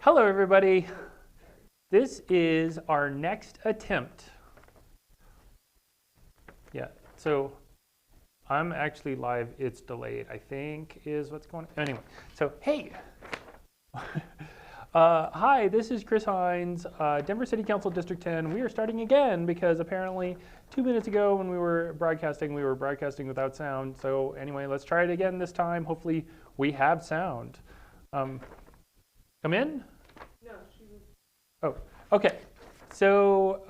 Hello, everybody. This is our next attempt. Yeah, so I'm actually live. It's delayed, I think, is what's going on. Anyway, so hey. Hi, this is Chris Hinds, Denver City Council District 10. We are starting again because apparently 2 minutes ago when we were broadcasting without sound. So anyway, let's try it again this time. Hopefully we have sound. Come in? No, she was. Oh, okay. So,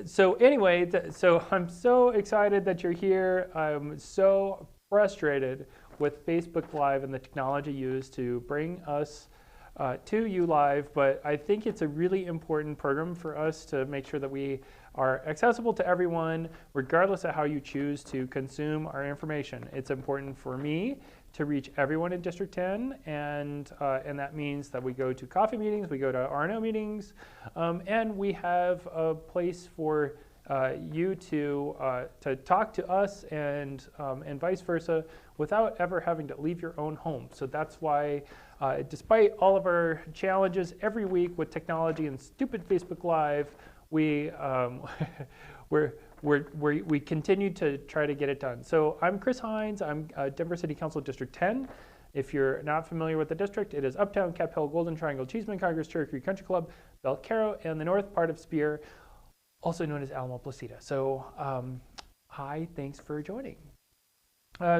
so I'm so excited that you're here. I'm so frustrated with Facebook Live and the technology used to bring us to you live, but I think it's a really important program for us to make sure that we are accessible to everyone, regardless of how you choose to consume our information. It's important for me to reach everyone in District 10, and that means that we go to coffee meetings, we go to RNO meetings, and we have a place for you to talk to us and vice versa without ever having to leave your own home. So that's why, despite all of our challenges every week with technology and stupid Facebook Live, we we continue to try to get it done. So I'm Chris Hinds. I'm Denver City Council District 10. If you're not familiar with the district, it is Uptown, Cap Hill, Golden Triangle, Cheeseman, Congress, Cherry Creek Country Club, Belcaro, and the north part of Spear, also known as Alamo Placida. So hi, thanks for joining.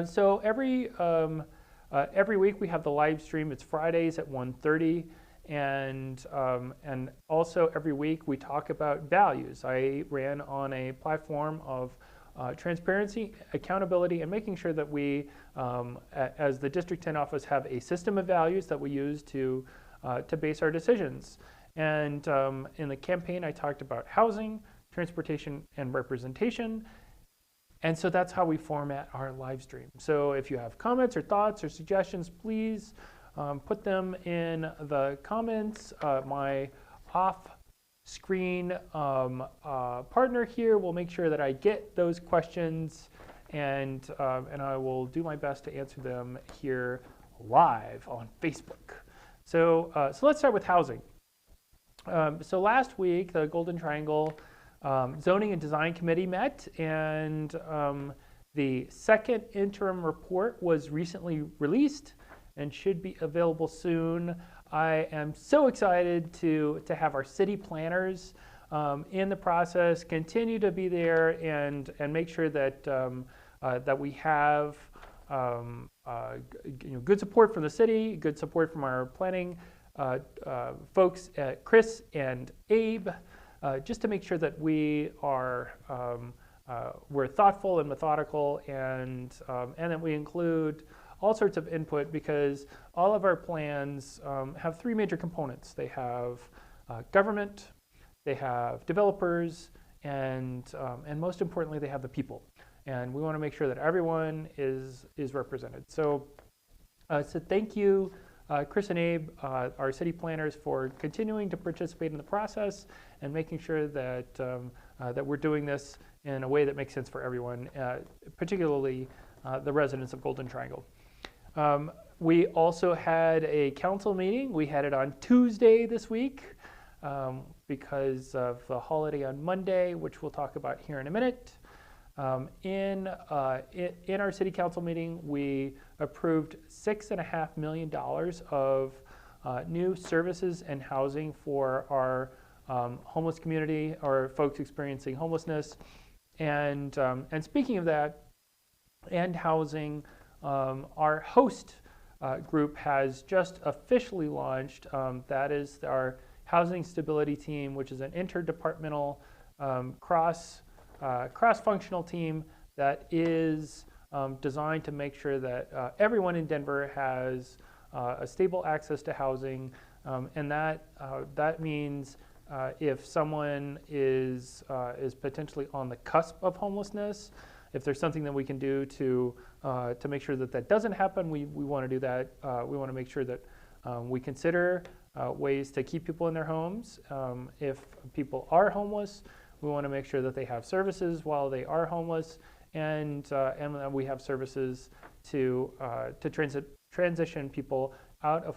So every week we have the live stream. It's Fridays at 1:30. And also every week we talk about values. I ran on a platform of transparency, accountability, and making sure that we, as the District 10 office, have a system of values that we use to base our decisions. And in the campaign, I talked about housing, transportation, and representation. And so that's how we format our live stream. So if you have comments or thoughts or suggestions, please put them in the comments. My off-screen partner here will make sure that I get those questions, and I will do my best to answer them here live on Facebook. So let's start with housing. So last week, the Golden Triangle Zoning and Design Committee met, and the second interim report was recently released and should be available soon. I am so excited to have our city planners in the process continue to be there and make sure that that we have good support from the city, good support from our planning folks, Chris and Abe, just to make sure that we are we're thoughtful and methodical, and that we include all sorts of input, because all of our plans have three major components. They have government, they have developers, and most importantly, they have the people. And we want to make sure that everyone is represented. So, so thank you, Chris and Abe, our city planners, for continuing to participate in the process and making sure that that we're doing this in a way that makes sense for everyone, particularly the residents of Golden Triangle. We also had a council meeting. We had it on Tuesday this week because of the holiday on Monday, which we'll talk about here in a minute. In our city council meeting, we approved $6.5 million of new services and housing for our homeless community, or folks experiencing homelessness. And speaking of that, and housing, our host group has just officially launched. That is our housing stability team, which is an interdepartmental cross-functional team that is designed to make sure that everyone in Denver has a stable access to housing, and that means if someone is potentially on the cusp of homelessness, if there's something that we can do to make sure that that doesn't happen, we want to do that. We want to make sure that we consider ways to keep people in their homes. If people are homeless, we want to make sure that they have services while they are homeless, and we have services to transition people out of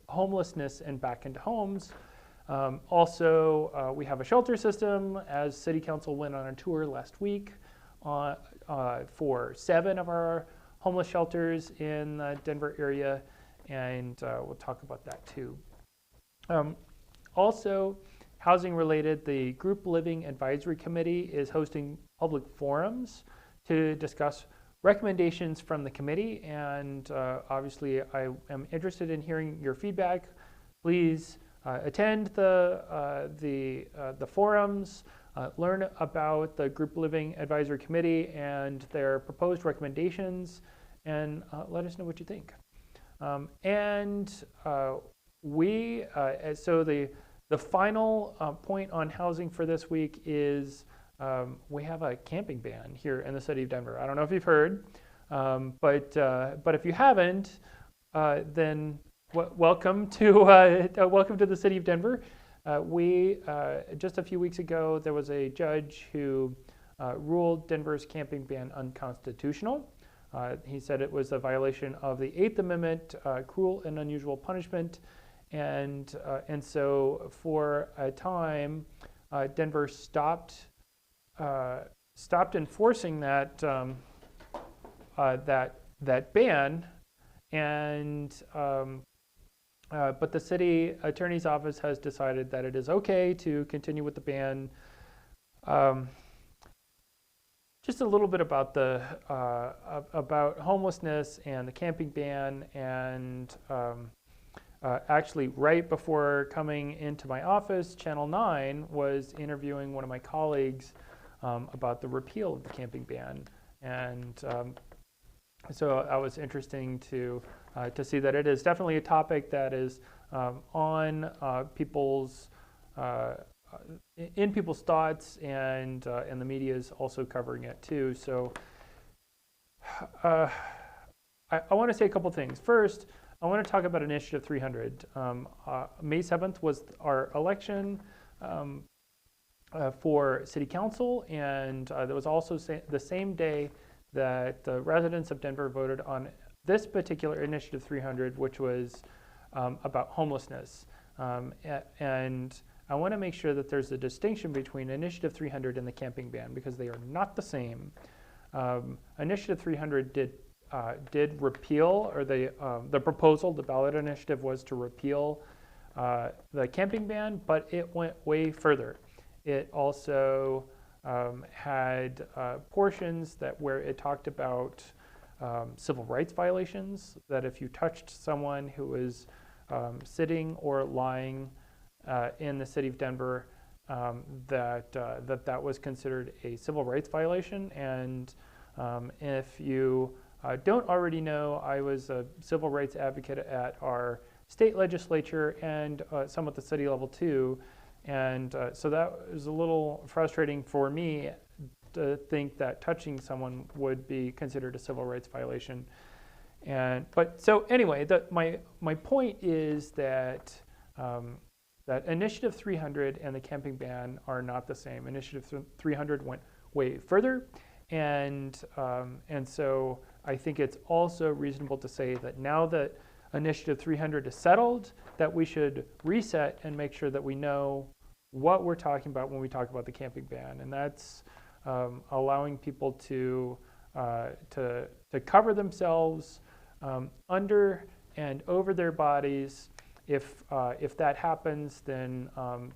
homelessness and back into homes. Also, we have a shelter system, as City Council went on a tour last week for 7 of our homeless shelters in the Denver area, and we'll talk about that too. Also, housing related, the Group Living Advisory Committee is hosting public forums to discuss recommendations from the committee, and obviously I am interested in hearing your feedback. Please attend the forums, learn about the Group Living Advisory Committee and their proposed recommendations, and let us know what you think. So the final point on housing for this week is we have a camping ban here in the city of Denver. I don't know if you've heard, but if you haven't, then welcome to the city of Denver. Just a few weeks ago, there was a judge who ruled Denver's camping ban unconstitutional. He said it was a violation of the 8th Amendment, cruel and unusual punishment, and so for a time, Denver stopped enforcing that ban, and but the city attorney's office has decided that it is okay to continue with the ban. Just a little bit about about homelessness and the camping ban, and actually right before coming into my office, Channel 9 was interviewing one of my colleagues about the repeal of the camping ban, and so it was interesting to see that it is definitely a topic that is on people's in people's thoughts, and the media is also covering it too. So I want to say a couple things. First, I want to talk about Initiative 300. May 7th was our election for City Council, and that was also the same day that the residents of Denver voted on this particular Initiative 300, which was about homelessness. And I want to make sure that there's a distinction between Initiative 300 and the camping ban, because they are not the same. Initiative 300 did repeal, or the proposal, the ballot initiative was to repeal the camping ban, but it went way further. It also had portions where it talked about civil rights violations, that if you touched someone who was sitting or lying in the city of Denver, that was considered a civil rights violation. And if you don't already know, I was a civil rights advocate at our state legislature and some at the city level too. And so that was a little frustrating for me to think that touching someone would be considered a civil rights violation. But so anyway, my point is that that Initiative 300 and the camping ban are not the same. Initiative 300 went way further, and so I think it's also reasonable to say that now that Initiative 300 is settled, that we should reset and make sure that we know what we're talking about when we talk about the camping ban, and that's allowing people to cover themselves under and over their bodies. If that happens, then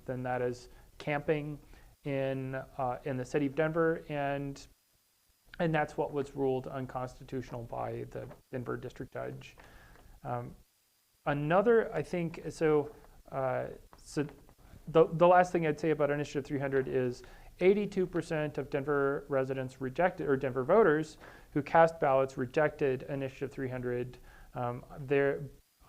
that is camping in the city of Denver, and that's what was ruled unconstitutional by the Denver district judge. Another, I think, so the last thing I'd say about Initiative 300 is 82% of Denver residents rejected, or Denver voters who cast ballots rejected Initiative 300.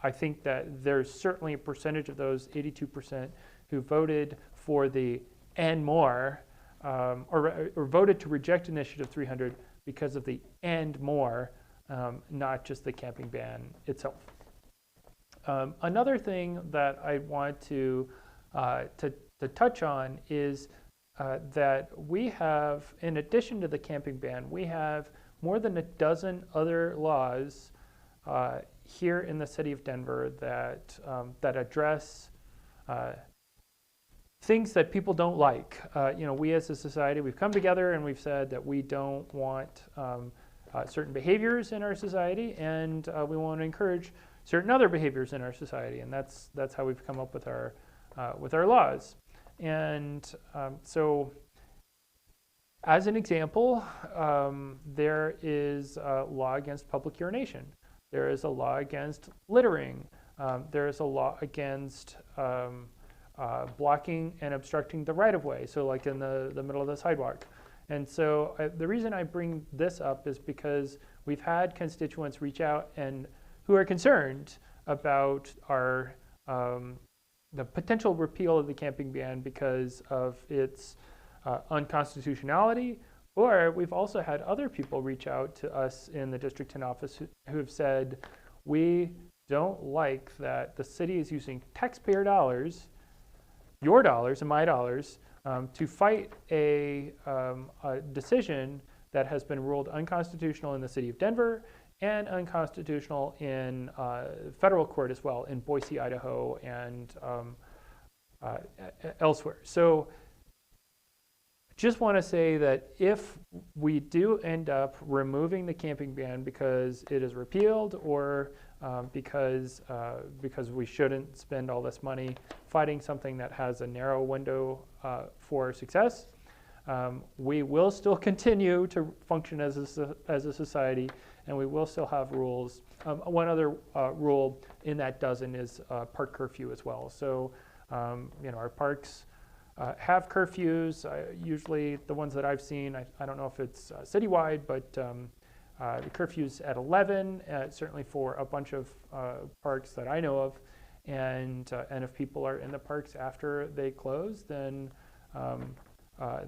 I think that there's certainly a percentage of those 82% who voted for the and more, or voted to reject Initiative 300 because of the and more, not just the camping ban itself. Another thing that I want to touch on is that we have, in addition to the camping ban, we have more than a dozen other laws here in the city of Denver that address things that people don't like. We as a society, we've come together and we've said that we don't want certain behaviors in our society, and we want to encourage certain other behaviors in our society, and that's how we've come up with our laws. And so, as an example, there is a law against public urination. There is a law against littering. There is a law against blocking and obstructing the right-of-way, so like in the middle of the sidewalk. And so the reason I bring this up is because we've had constituents reach out and who are concerned about the potential repeal of the camping ban because of its unconstitutionality. Or we've also had other people reach out to us in the District 10 office who have said, we don't like that the city is using taxpayer dollars, your dollars and my dollars, to fight a decision that has been ruled unconstitutional in the city of Denver and unconstitutional in federal court as well, in Boise, Idaho, and elsewhere. So just want to say that if we do end up removing the camping ban because it is repealed, or because we shouldn't spend all this money fighting something that has a narrow window for success, we will still continue to function as a society, and we will still have rules. One other rule in that dozen is park curfew as well. So our parks have curfews. Usually the ones that I've seen, I don't know if it's citywide, but the curfew's at 11, certainly for a bunch of parks that I know of. And if people are in the parks after they close, then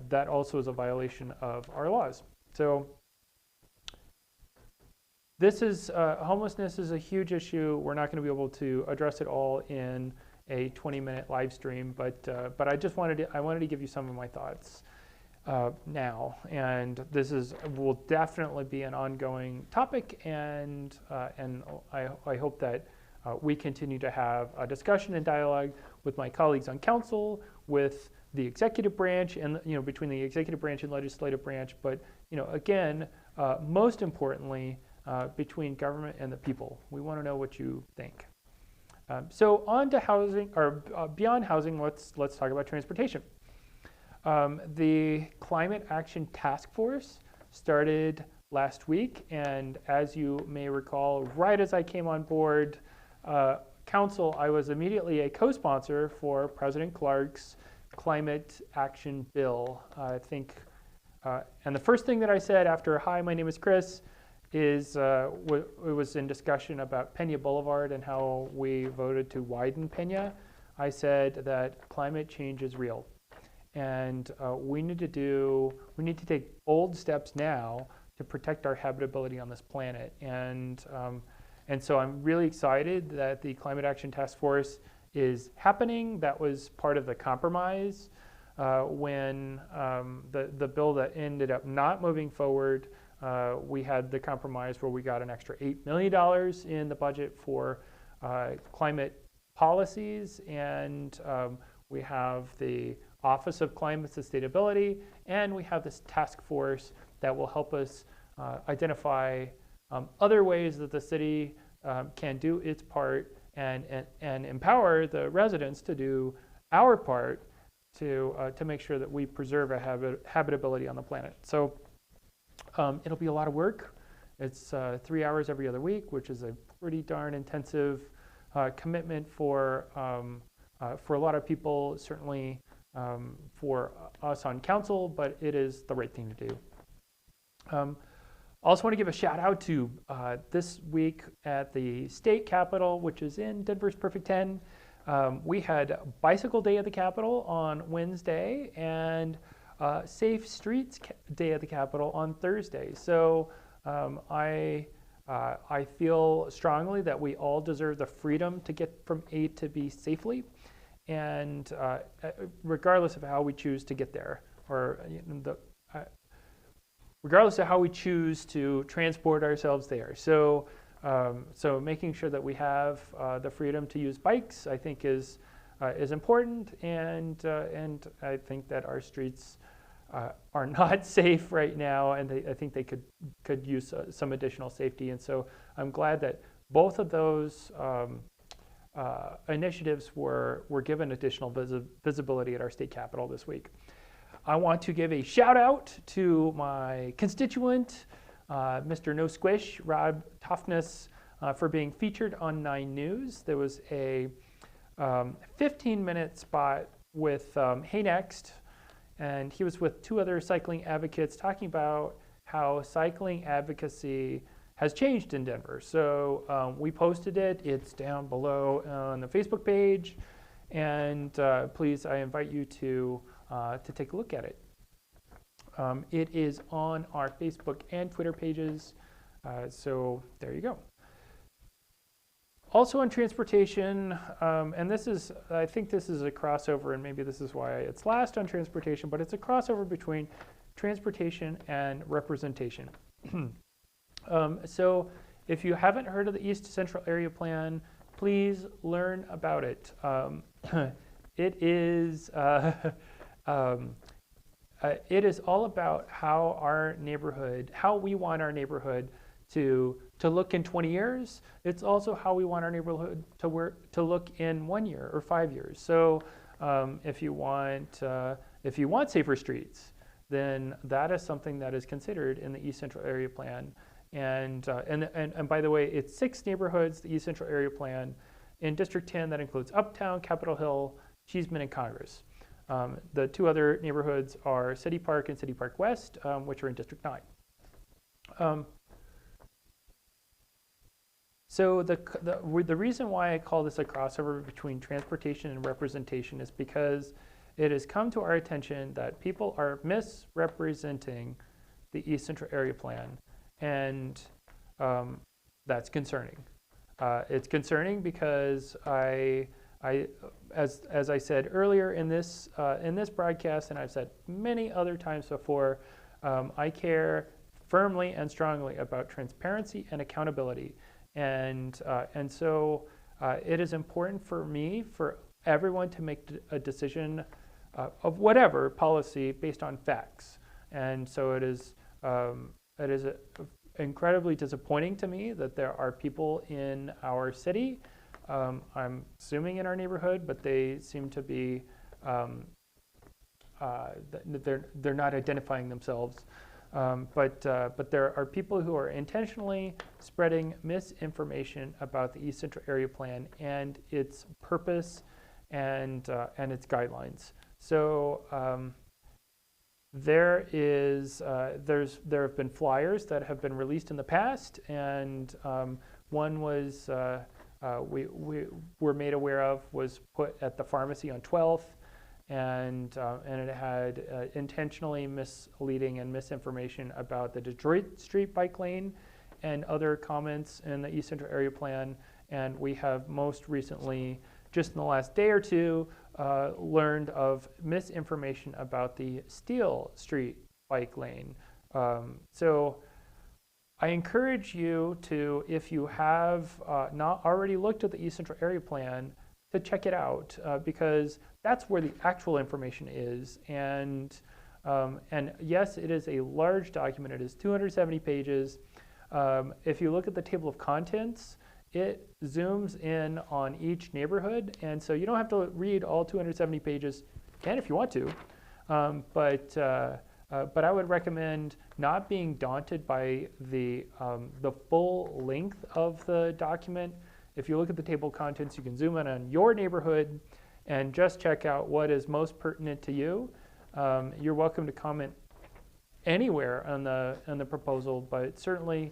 that also is a violation of our laws. So this is homelessness is a huge issue. We're not going to be able to address it all in a 20-minute live stream, but I just wanted to give you some of my thoughts now, and this will definitely be an ongoing topic, and I hope that we continue to have a discussion and dialogue with my colleagues on council, with the executive branch, and between the executive branch and legislative branch, but again, most importantly, between government and the people. We want to know what you think. So on to housing, or beyond housing, let's talk about transportation. The Climate Action Task Force started last week, and as you may recall, right as I came on board council, I was immediately a co-sponsor for President Clark's Climate Action Bill. I think, and the first thing that I said after, hi, my name is Chris, is it was in discussion about Pena Boulevard and how we voted to widen Pena. I said that climate change is real, and we need to take bold steps now to protect our habitability on this planet. And so I'm really excited that the Climate Action Task Force is happening. That was part of the compromise when the bill that ended up not moving forward. We had the compromise where we got an extra $8 million in the budget for climate policies, and we have the Office of Climate Sustainability, and we have this task force that will help us identify other ways that the city can do its part and empower the residents to do our part to make sure that we preserve our habitability on the planet. So it'll be a lot of work. It's 3 hours every other week, which is a pretty darn intensive commitment for a lot of people, certainly for us on council, but it is the right thing to do. I also want to give a shout out to this week at the state capitol, which is in Denver's Perfect 10. We had Bicycle Day at the Capitol on Wednesday, and Safe Streets Day at the Capitol on Thursday. So I feel strongly that we all deserve the freedom to get from A to B safely, and regardless of how we choose to get there, or regardless of how we choose to transport ourselves there. So, so making sure that we have the freedom to use bikes, I think, is important, and I think that our streets are not safe right now, and I think they could use some additional safety. And so I'm glad that both of those initiatives were given additional visibility at our state capitol this week. I want to give a shout out to my constituent, Mr. No Squish, Rob Toughness, for being featured on 9 News. There was a 15-minute spot with Hey Next, and he was with 2 other cycling advocates talking about how cycling advocacy has changed in Denver. So we posted it. It's down below on the Facebook page, and please, I invite you to take a look at it. It is on our Facebook and Twitter pages, so there you go. Also on transportation, and this is, I think this is a crossover, and maybe this is why it's last on transportation, but it's a crossover between transportation and representation. So if you haven't heard of the East Central Area Plan, please learn about it. It is all about how our neighborhood, how we want our neighborhood to look in 20 years. It's also how we want our neighborhood to look in 1 year or 5 years. So if you want safer streets, then that is something that is considered in the East Central Area Plan. And by the way, it's 6 neighborhoods, the East Central Area Plan. In District 10, that includes Uptown, Capitol Hill, Cheeseman, and Congress. The 2 other neighborhoods are City Park and City Park West, which are in District 9. So the reason why I call this a crossover between transportation and representation is because it has come to our attention that people are misrepresenting the East Central Area Plan, and that's concerning. It's concerning because as I said earlier in this broadcast, and I've said many other times before, I care firmly and strongly about transparency and accountability. And so it is important for me, for everyone, to make a decision of whatever policy based on facts. And so it is incredibly disappointing to me that there are people in our city, I'm assuming in our neighborhood, but they seem to be, they're not identifying themselves. But there are people who are intentionally spreading misinformation about the East Central Area Plan and its purpose and its guidelines. So there have been flyers that have been released in the past, and one was we were made aware of was put at the pharmacy on 12th. And it had intentionally misleading and misinformation about the Detroit Street bike lane and other comments in the East Central Area Plan. And we have most recently, just in the last day or 2, learned of misinformation about the Steel Street bike lane. So I encourage you to, if you have not already looked at the East Central Area Plan, to check it out, because that's where the actual information is. And yes, it is a large document. It is 270 pages. If you look at the table of contents, it zooms in on each neighborhood. And so you don't have to read all 270 pages. You can if you want to. But I would recommend not being daunted by the full length of the document. If you look at the table of contents, you can zoom in on your neighborhood and just check out what is most pertinent to you. You're welcome to comment anywhere on the proposal, but certainly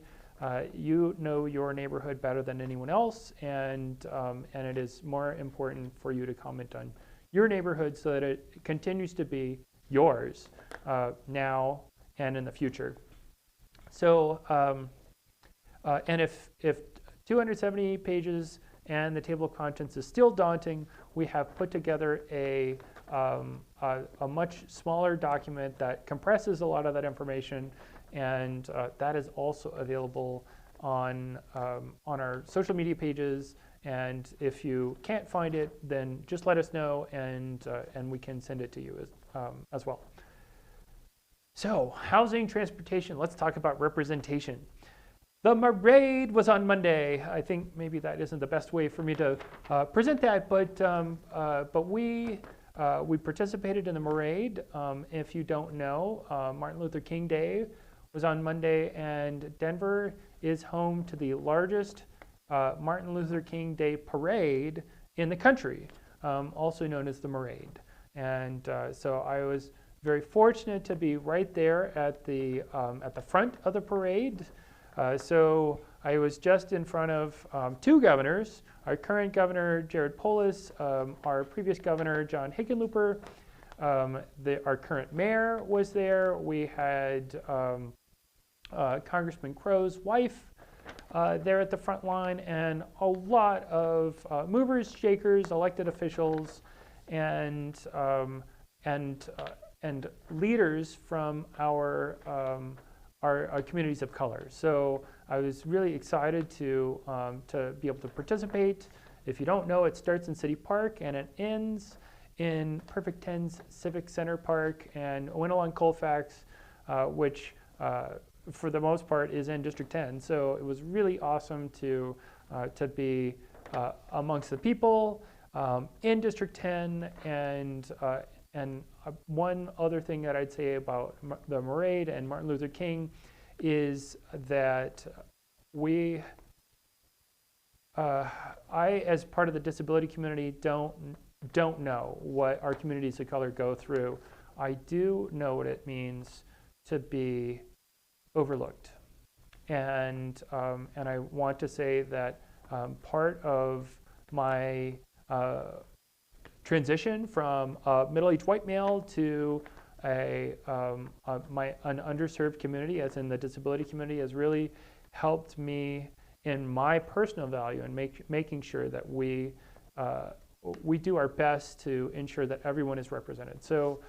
you know your neighborhood better than anyone else, and it is more important for you to comment on your neighborhood so that it continues to be yours now and in the future. So, and if 270 pages and the table of contents is still daunting, we have put together a much smaller document that compresses a lot of that information and that is also available on our social media pages. And if you can't find it, then just let us know, and we can send it to you as well. So, housing, transportation. Let's talk about representation. The Marade was on Monday. I think maybe that isn't the best way for me to present that, but we participated in the Marade. If you don't know, Martin Luther King Day was on Monday, and Denver is home to the largest Martin Luther King Day parade in the country, also known as the Marade. And so I was very fortunate to be right there at the front of the parade. So I was just in front of two governors, our current governor, Jared Polis, our previous governor, John Hickenlooper. Our current mayor was there. We had Congressman Crow's wife there at the front line, and a lot of movers, shakers, elected officials, and leaders from our communities of color. So I was really excited to be able to participate. If you don't know, it starts in City Park and it ends in Perfect 10's Civic Center Park and Winalong Colfax, which for the most part is in District 10. So it was really awesome to be amongst the people in District 10. And one other thing that I'd say about the Marade and Martin Luther King is that I, as part of the disability community, don't know what our communities of color go through. I do know what it means to be overlooked, and I want to say that part of my transition from a middle-aged white male to an underserved community, as in the disability community, has really helped me in my personal value and making sure that we do our best to ensure that everyone is represented. So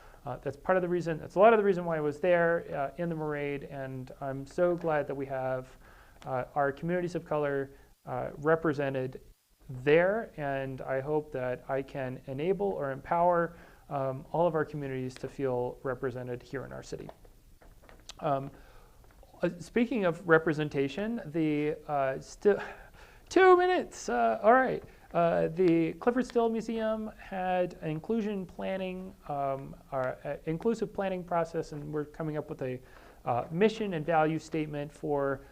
that's part of the reason. That's a lot of the reason why I was there in the Marade, and I'm so glad that we have our communities of color represented there, and I hope that I can enable or empower all of our communities to feel represented here in our city. Speaking of representation, the 2 minutes. All right. The Clifford Still Museum had an inclusion planning, inclusive planning process, and we're coming up with a mission and value statement for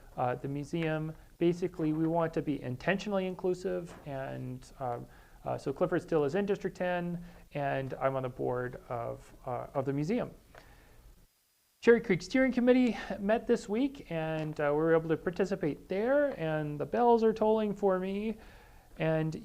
the museum. Basically, we want to be intentionally inclusive, and so Clifford Still is in District 10, and I'm on the board of the museum. Cherry Creek Steering Committee met this week, and we were able to participate there, and the bells are tolling for me. And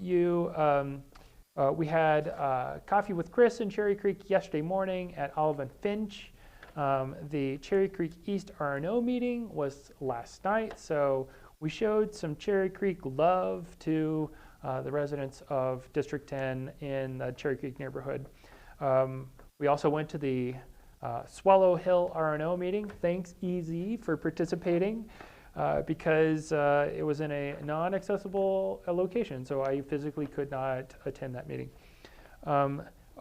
we had coffee with Chris in Cherry Creek yesterday morning at Olive and Finch. The Cherry Creek East R&O meeting was last night, so we showed some Cherry Creek love to the residents of District 10 in the Cherry Creek neighborhood. We also went to the Swallow Hill R&O meeting. Thanks, EZ, for participating because it was in a non-accessible location, so I physically could not attend that meeting.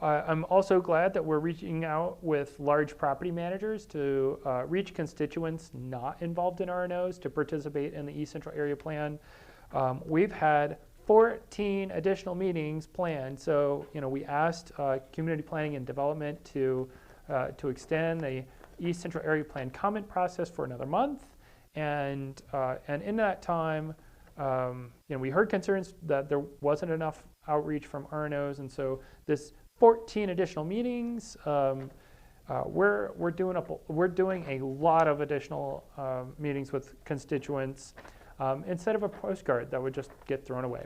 I'm also glad that we're reaching out with large property managers to reach constituents not involved in R&Os to participate in the East Central Area Plan. We've had 14 additional meetings planned, so we asked Community Planning and Development to extend the East Central Area Plan comment process for another month, and in that time, we heard concerns that there wasn't enough outreach from R&Os, and so this 14 additional meetings, we're doing a lot of additional meetings with constituents instead of a postcard that would just get thrown away.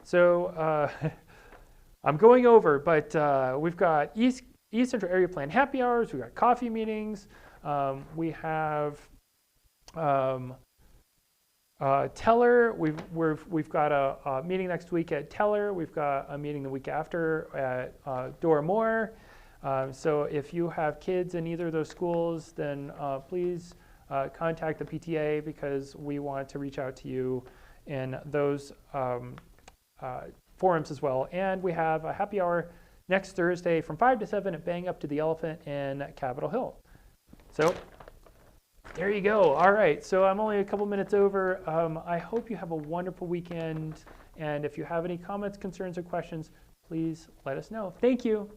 So I'm going over, but we've got East Central Area Plan happy hours, we've got coffee meetings, we have Teller. We've got a meeting next week at Teller. We've got a meeting the week after at Dora Moore. So if you have kids in either of those schools, then please contact the PTA because we want to reach out to you in those forums as well. And we have a happy hour next Thursday from 5 to 7 at Bang Up to the Elephant in Capitol Hill. So there you go. All right, so I'm only a couple minutes over. I hope you have a wonderful weekend. And if you have any comments, concerns, or questions, please let us know. Thank you.